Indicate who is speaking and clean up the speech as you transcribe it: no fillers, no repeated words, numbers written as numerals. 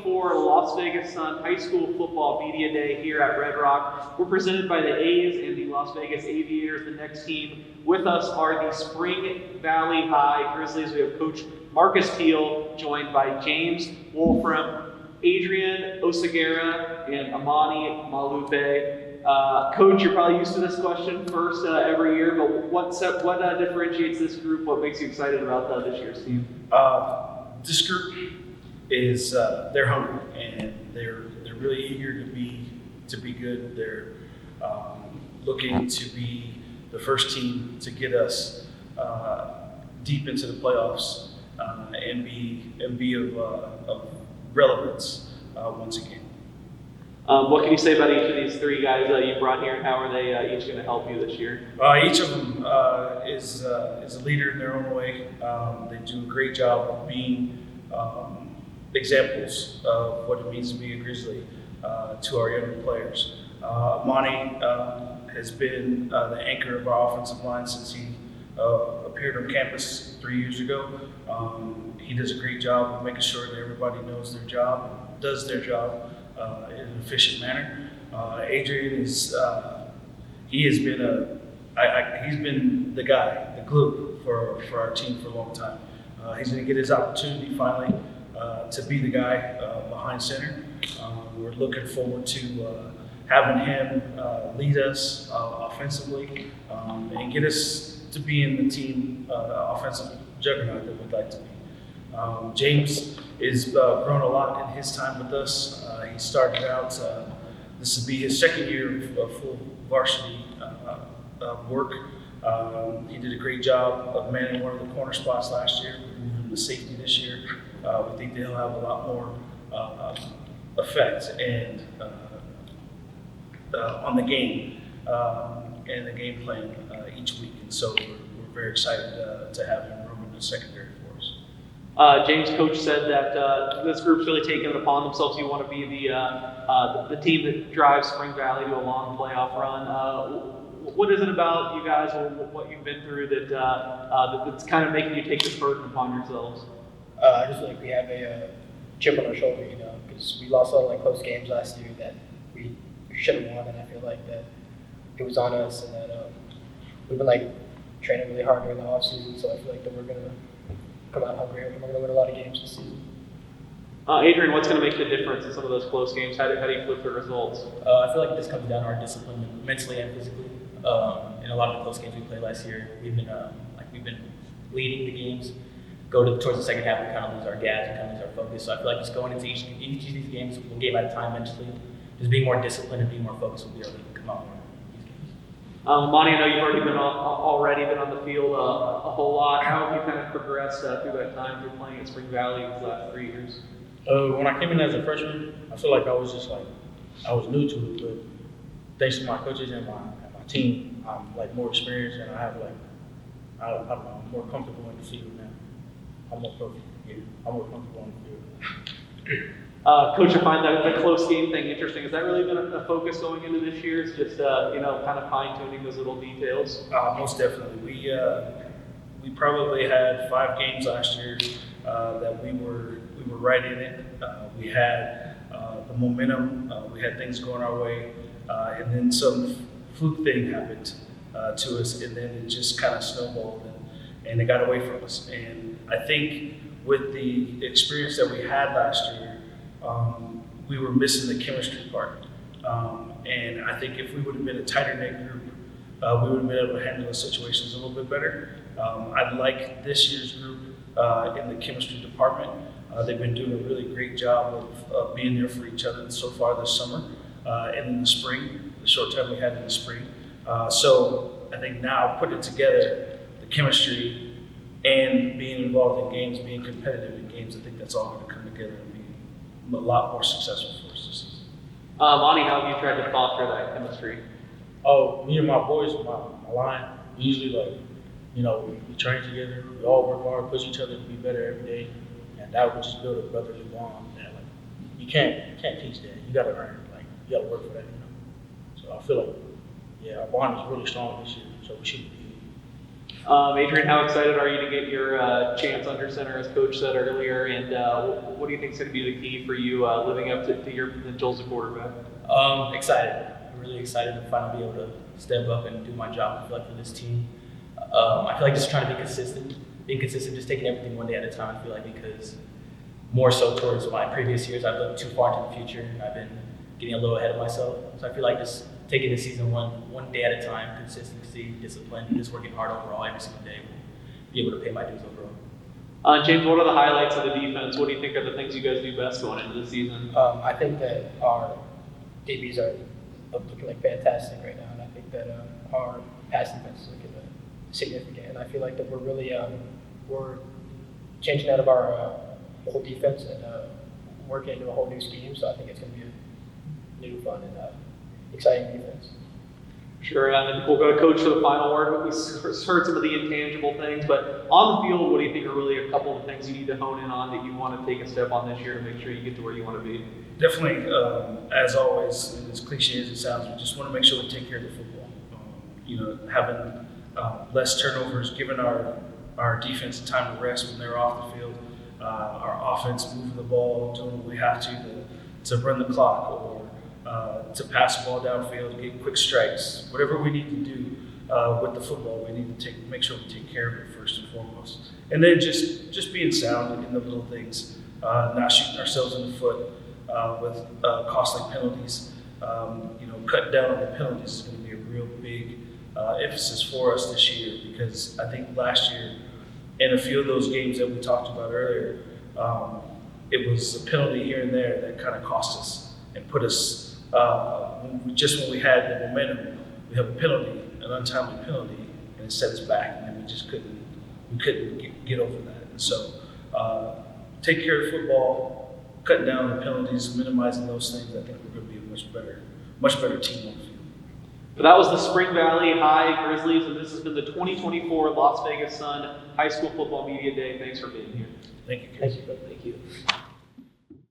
Speaker 1: 2024 Las Vegas Sun High School Football Media Day here at Red Rock. We're presented by the A's and the Las Vegas Aviators, the next team. With us are the Spring Valley High Grizzlies. We have Coach Marcus Teal, joined by James Wolfram, Adrian Oseguera, and Amani Malupe. Coach, you're probably used to this question first every year, but what differentiates this group? What makes you excited about this year's team?
Speaker 2: This group is they're hungry and they're really eager to be good. They're looking to be the first team to get us deep into the playoffs and be of relevance once again.
Speaker 1: What can you say about each of these three guys that you brought here, and how are they each going to help you this year?
Speaker 2: Each of them is a leader in their own way. They do a great job of being examples of what it means to be a Grizzly to our younger players. Monty has been the anchor of our offensive line since he appeared on campus 3 years ago. He does a great job of making sure that everybody knows their job, does their job in an efficient manner. Adrian is he has been he's been the guy, the glue for our team for a long time. He's going to get his opportunity finally to be the guy behind center. We're looking forward to having him lead us offensively and get us to be in the team offensive juggernaut that we'd like to be. James has grown a lot in his time with us. He started out, this will be his second year of full varsity work. He did a great job of manning one of the corner spots last year, moving the safety this year. We think they'll have a lot more effect and on the game and the game plan each week. And so we're very excited to have him roaming the secondary for us.
Speaker 1: James, coach said that this group's really taken it upon themselves. You want to be the team that drives Spring Valley to a long playoff run. What is it about you guys, or what you've been through that's kind of making you take this burden upon yourselves?
Speaker 3: I just feel like we have a chip on our shoulder, because we lost a lot of close games last year that we should have won, and I feel like that it was on us, and that we've been training really hard during the off season. So I feel like that we're gonna come out hungry and we're gonna win a lot of games this season.
Speaker 1: Adrian, what's going to make the difference in some of those close games? How do you flip the results?
Speaker 4: I feel like this comes down to our discipline, mentally and physically. In a lot of the close games we played last year, we've been leading the games. Towards the second half, we kind of lose our gas, we kind of lose our focus. So I feel like just going into each of these games, one game at a time mentally, just being more disciplined and being more focused, we'll be able to come out more in these games.
Speaker 1: Monty, I know you've already been on the field a whole lot. How have you kind of progressed through that time through playing at Spring Valley these last 3 years?
Speaker 5: When I came in as a freshman, I feel like I was new to it, but thanks to my coaches and my team, I'm more experienced, and I have I'm more comfortable in the field now. I'm more comfortable on the field.
Speaker 1: Coach, I find that the close game thing interesting. Has that really been a focus going into this year? It's just kind of fine tuning those little details.
Speaker 2: Most definitely. We probably had 5 games last year that we were right in it. We had the momentum. We had things going our way, and then some fluke thing happened to us, and then it just kind of snowballed and it got away from us. And I think with the experience that we had last year, we were missing the chemistry part. And I think if we would have been a tighter knit group, we would have been able to handle the situations a little bit better. I like this year's group in the chemistry department. They've been doing a really great job of being there for each other so far this summer and in the spring, the short time we had in the spring. So I think now putting it together, the chemistry and being involved in games, being competitive in games, I think that's all going to come together and be a lot more successful for us this season.
Speaker 1: Monty, how have you tried to foster that chemistry?
Speaker 5: Me and my boys, my line, we usually we train together, we all work hard, push each other to be better every day, and that would just build a brotherly bond. That you can't teach that. You got to earn it. You got to work for that. So I feel like, our bond is really strong this year, so we should be.
Speaker 1: Adrian, how excited are you to get your chance under center, as Coach said earlier? And what do you think is going to be the key for you living up to your potential as a quarterback?
Speaker 4: Excited. I'm really excited to finally be able to step up and do my job. I feel like for this team, I feel like just trying to be consistent. Being consistent, just taking everything one day at a time. I feel like because more so towards my previous years, I've looked too far into the future and I've been getting a little ahead of myself. So I feel like just taking the season one day at a time, consistency, discipline, and just working hard overall every single day will be able to pay my dues overall.
Speaker 1: James, what are the highlights of the defense? What do you think are the things you guys do best going into the season?
Speaker 3: I think that our DBs are looking like fantastic right now, and I think that our pass defense is looking significant. And I feel like that we're really we're changing out of our whole defense and working into a whole new scheme. So I think it's going to be a new, fun, and exciting defense.
Speaker 1: Sure, and then we'll go to Coach for the final word. We heard some of the intangible things, but on the field, what do you think are really a couple of things you need to hone in on that you want to take a step on this year to make sure you get to where you want to be?
Speaker 2: Definitely, as always, as cliche as it sounds, we just want to make sure we take care of the football. Having less turnovers, giving our defense time to rest when they're off the field, our offense moving the ball, doing what we have to run the clock or to pass the ball downfield, get quick strikes, whatever we need to do with the football, we need to make sure we take care of it first and foremost. And then just being sound in the little things, not shooting ourselves in the foot with costly penalties. Cutting down on the penalties is going to be a real big emphasis for us this year, because I think last year in a few of those games that we talked about earlier, it was a penalty here and there that kind of cost us and put us when we had the momentum, we have a penalty, an untimely penalty, and it set us back, and then we just couldn't get over that. And so, take care of football, cutting down the penalties, minimizing those things. I think we're going to be a much better team on the field.
Speaker 1: But that was the Spring Valley High Grizzlies, and this has been the 2024 Las Vegas Sun High School Football Media Day. Thanks for being here.
Speaker 2: Thank you.
Speaker 3: Thank you.
Speaker 1: Thank you.